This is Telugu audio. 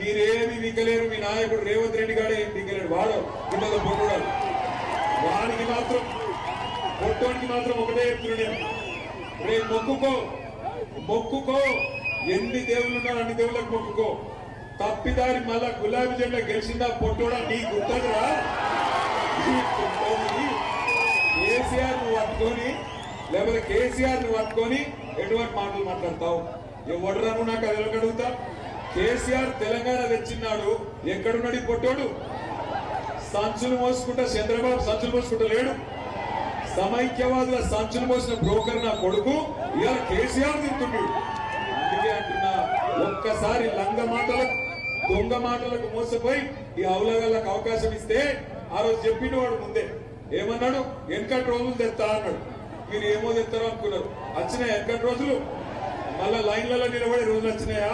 మీరేమి వికలేరు. మీ నాయకుడు రేవంత్ రెడ్డి గారు ఏం వికలేడు. వాడు పిల్లల పొట్టుడాడు. వాడికి మాత్రం పొట్టోనికి మాత్రం ఒకటే చెప్తున్నాడు, రేపు మొక్కుకో ఎన్ని దేవుళ్ళు ఉన్నారు అన్ని దేవుళ్ళకి మొక్కుకో. తప్పిదారి మళ్ళా గులాబీ జెండా గెలిచిందా పొట్టోడా నీ గుర్తరా? కేసీఆర్ నువ్వు పట్టుకొని లేకపోతే కేసీఆర్ నువ్వు పట్టుకొని ఎటువంటి మాటలు మాట్లాడతావు? ఎవడరా నువ్వు? నాకు అది అడుగుతా. కేసీఆర్ తెలంగాణ తెచ్చిన్నాడు, ఎక్కడున్నాడు ఈ పొట్టోడు? సంచులు మోసుకుంటా చంద్రబాబు సంచులు మోసుకుంటా లేడు. సమైక్యవాదుల సంచులు మోసిన బ్రోకర్ నా కొడుకు ఇవాళ కేసీఆర్ తింటున్నాడు. అందుకే అంటున్నా, ఒక్కసారి లంగ మాటలకు దొంగ మాటలకు మోసపోయి ఈ అవులగాళ్ళకు అవకాశం ఇస్తే ఆ రోజు చెప్పిన వాడు ముందే ఏమన్నాడు? వెనకటి రోజులు తెస్తా అన్నాడు. మీరు ఏమో తెస్తారో అనుకున్నారు. వచ్చినాయి వెనకటి రోజులు? మళ్ళా లైన్లలో నిలబడే రోజులు వచ్చినాయా?